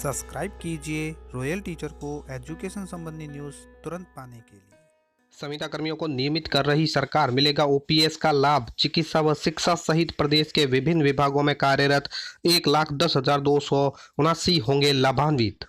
Subscribe कीजिए royal teacher को education संबंधी न्यूज़ तुरंत पाने के लिए। संविदा कर्मियों को नियमित कर रही सरकार, मिलेगा ओपीएस का लाभ। चिकित्सा व शिक्षा सहित प्रदेश के विभिन्न विभागों में कार्यरत 1,10,279 होंगे लाभान्वित।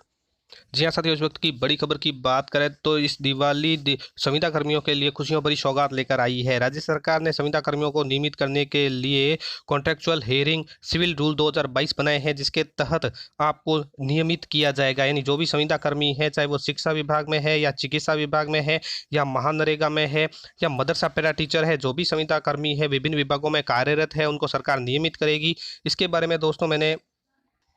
जी हाँ साथियों, इस वक्त की बड़ी खबर की बात करें तो इस दिवाली संविदा कर्मियों के लिए खुशियों भरी सौगात लेकर आई है। राज्य सरकार ने संविदा कर्मियों को नियमित करने के लिए कॉन्ट्रेक्चुअल हियरिंग सिविल रूल 2022 बनाए हैं, जिसके तहत आपको नियमित किया जाएगा। यानी जो भी संविदा कर्मी है, चाहे वो शिक्षा विभाग में है या चिकित्सा विभाग में है या महानरेगा में है या मदरसा पैरा टीचर है, जो भी संविदा कर्मी है विभिन्न विभागों में कार्यरत है, उनको सरकार नियमित करेगी। इसके बारे में दोस्तों मैंने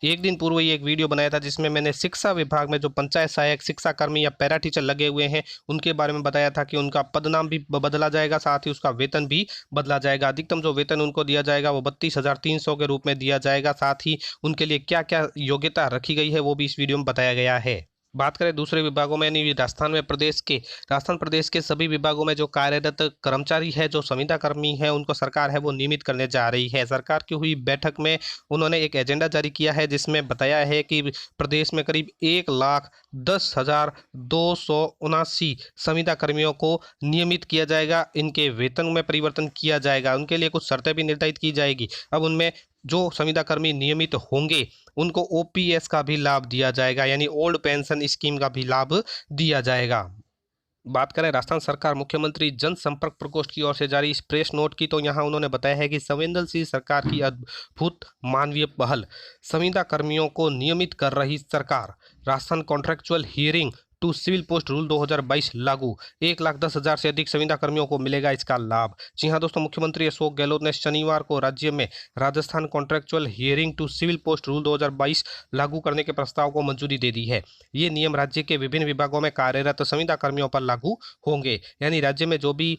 एक दिन पूर्व ही एक वीडियो बनाया था, जिसमें मैंने शिक्षा विभाग में जो पंचायत सहायक शिक्षा कर्मी या पैरा टीचर लगे हुए हैं उनके बारे में बताया था कि उनका पदनाम भी बदला जाएगा, साथ ही उसका वेतन भी बदला जाएगा। अधिकतम जो वेतन उनको दिया जाएगा वो 32,300 के रूप में दिया जाएगा। साथ ही उनके लिए क्या क्या योग्यता रखी गई है वो भी इस वीडियो में बताया गया है। बात करें दूसरे विभागों में, यानी राजस्थान प्रदेश के सभी विभागों में जो कार्यरत कर्मचारी है, जो संविदा कर्मी है, उनको सरकार है वो नियमित करने जा रही है। सरकार की हुई बैठक में उन्होंने एक एजेंडा जारी किया है, जिसमें बताया है कि प्रदेश में करीब 1,10,279 संविदा कर्मियों को नियमित किया जाएगा। इनके वेतन में परिवर्तन किया जाएगा, उनके लिए कुछ शर्तें भी निर्धारित की जाएगी। अब उनमें जो संविदा कर्मी नियमित होंगे उनको ओपीएस का भी लाभ दिया जाएगा, यानी ओल्ड पेंशन स्कीम का भी लाभ दिया जाएगा। बात करें राजस्थान सरकार मुख्यमंत्री जनसंपर्क प्रकोष्ठ की ओर से जारी इस प्रेस नोट की, तो यहाँ उन्होंने बताया है कि संवेदनशील सरकार की अद्भुत मानवीय पहल, संविदा कर्मियों को नियमित कर रही सरकार, Rajasthan contractual hiring to civil post rule 2022 लागू, 1,10,000 से अधिक संविदा कर्मियों को मिलेगा इसका लाभ। जी हाँ दोस्तों, मुख्यमंत्री अशोक गहलोत ने शनिवार को राज्य में Rajasthan contractual hiring to civil post rule 2022 लागू करने के प्रस्ताव को मंजूरी दे दी है। ये नियम राज्य के विभिन्न विभागों में कार्यरत संविदा कर्मियों पर लागू होंगे। यानी राज्य में जो भी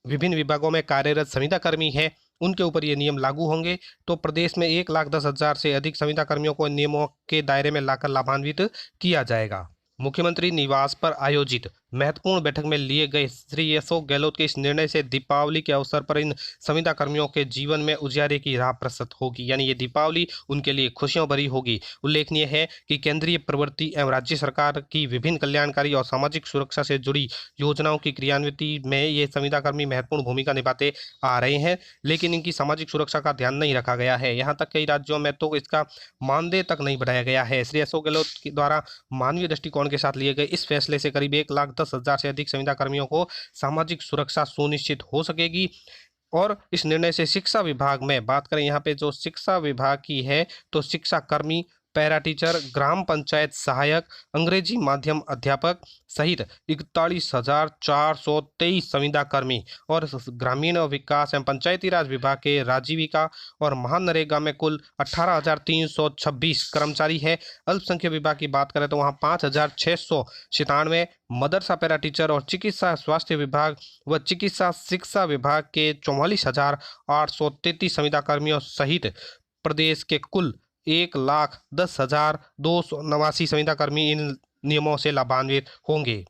विभिन्न विभागों में कार्यरत संविदा कर्मी है उनके ऊपर ये नियम लागू होंगे। तो प्रदेश में 1,10,000 से अधिक संविदा कर्मियों को नियमों के दायरे में लाकर लाभान्वित किया जाएगा। मुख्यमंत्री निवास पर आयोजित महत्वपूर्ण बैठक में लिए गए श्री अशोक गहलोत के इस निर्णय से दीपावली के अवसर पर इन संविदा कर्मियों के जीवन में उजियारे की राह प्रशस्त होगी। यानी ये दीपावली उनके लिए खुशियों भरी होगी। उल्लेखनीय है कि केंद्रीय प्रवृत्ति एवं राज्य सरकार की विभिन्न कल्याणकारी और सामाजिक सुरक्षा से जुड़ी योजनाओं की क्रियान्विति में ये संविदा कर्मी महत्वपूर्ण भूमिका निभाते आ रहे हैं, लेकिन इनकी सामाजिक सुरक्षा का ध्यान नहीं रखा गया है। यहाँ तक कई राज्यों में तो इसका मानदेय तक नहीं बढ़ाया गया है। श्री अशोक गहलोत द्वारा मानवीय दृष्टिकोण के साथ लिए गए इस फैसले से करीब 1,10,000 से अधिक संविदा कर्मियों को सामाजिक सुरक्षा सुनिश्चित हो सकेगी। और इस निर्णय से शिक्षा विभाग में बात करें, यहाँ पे जो शिक्षा विभाग की है तो शिक्षा कर्मी, पैरा टीचर, ग्राम पंचायत सहायक, अंग्रेजी माध्यम अध्यापक सहित 41,423 संविदा कर्मी और ग्रामीण विकास एवं पंचायती राज विभाग के राजीविका और महानरेगा में कुल 18,326 कर्मचारी है। अल्पसंख्यक विभाग की बात करें तो वहाँ 5,697, मदरसा पैरा टीचर और चिकित्सा स्वास्थ्य विभाग व चिकित्सा शिक्षा विभाग के 44,833 संविदा कर्मियों सहित प्रदेश के कुल 1,10,279 संविदा कर्मी इन नियमों से लाभान्वित होंगे।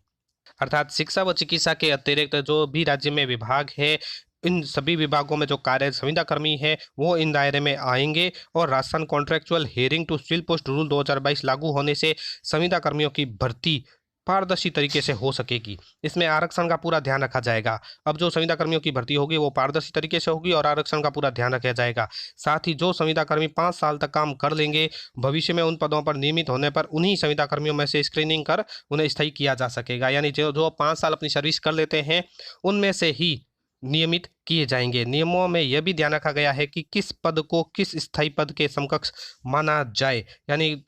अर्थात शिक्षा व चिकित्सा के अतिरिक्त जो भी राज्य में विभाग है, इन सभी विभागों में जो कार्य संविदा कर्मी है वो इन दायरे में आएंगे। और Rajasthan contractual hiring to civil post rule 2022 लागू होने से संविदा कर्मियों की भर्ती पारदर्शी तरीके से हो सकेगी। इसमें आरक्षण का पूरा ध्यान रखा जाएगा। अब जो संविदा कर्मियों की भर्ती होगी वो पारदर्शी तरीके से होगी और आरक्षण का पूरा ध्यान रखा जाएगा। साथ ही जो संविदा कर्मी 5 साल तक काम कर लेंगे, भविष्य में उन पदों पर नियमित होने पर उन्हीं संविदा कर्मियों में से स्क्रीनिंग कर उन्हें स्थायी किया जा सकेगा। यानी जो 5 साल अपनी सर्विस कर लेते हैं उनमें से ही नियमित किए जाएंगे। नियमों में यह भी ध्यान रखा गया है कि किस पद को किस स्थायी पद के समकक्ष माना जाए। यानी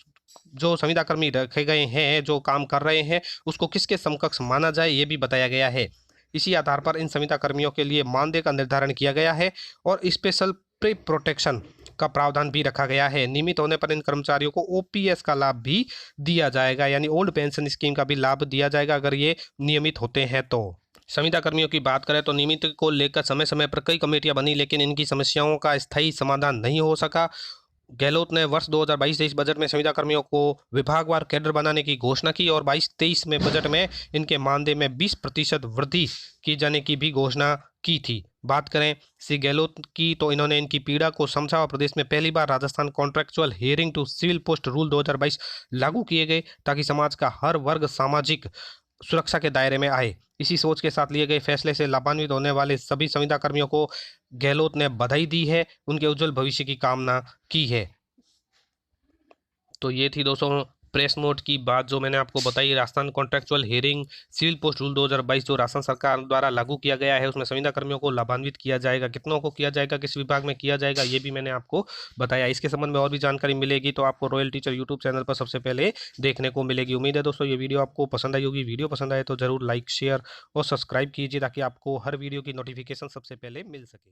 जो संविदा कर्मी रखे गए हैं, जो काम कर रहे हैं, उसको किसके समकक्ष माना जाए ये भी बताया गया है। इसी आधार पर इन संविदा कर्मियों के लिए मानदेय का निर्धारण किया गया है और स्पेशल प्री प्रोटेक्शन का प्रावधान भी रखा गया है। नियमित होने पर इन कर्मचारियों को ओपीएस का लाभ भी दिया जाएगा, यानी ओल्ड पेंशन स्कीम का भी लाभ दिया जाएगा अगर ये नियमित होते हैं तो। संविदा कर्मियों की बात करें तो नियमित को लेकर समय समय पर कई कमेटियां बनी, लेकिन इनकी समस्याओं का स्थायी समाधान नहीं हो सका। गहलोत ने वर्ष 2022-23 बजट में संविदा कर्मियों को विभागवार कैडर बनाने की घोषणा की और 22-23 में बजट में इनके मानदेय में 20% वृद्धि की जाने की भी घोषणा की थी। बात करें श्री गहलोत की तो इन्होंने इनकी पीड़ा को समझा और प्रदेश में पहली बार Rajasthan contractual hiring to civil post rule 2022 लागू किए गए ताकि समाज का हर वर्ग सामाजिक सुरक्षा के दायरे में आए। इसी सोच के साथ लिए गए फैसले से लाभान्वित होने वाले सभी संविदा कर्मियों को गहलोत ने बधाई दी है, उनके उज्जवल भविष्य की कामना की है। तो ये थी दोस्तों प्रेस नोट की बात जो मैंने आपको बताई। Rajasthan contractual hiring civil post rule 2022 जो राजस्थान सरकार द्वारा लागू किया गया है, उसमें संविदा कर्मियों को लाभान्वित किया जाएगा। कितनों को किया जाएगा, किस विभाग में किया जाएगा, ये भी मैंने आपको बताया। इसके संबंध में और भी जानकारी मिलेगी तो आपको रॉयल टीचर यूट्यूब चैनल पर सबसे पहले देखने को मिलेगी। उम्मीद है दोस्तों ये वीडियो आपको पसंद आई होगी। वीडियो पसंद आए तो जरूर लाइक, शेयर और सब्सक्राइब कीजिए ताकि आपको हर वीडियो की नोटिफिकेशन सबसे पहले मिल सके।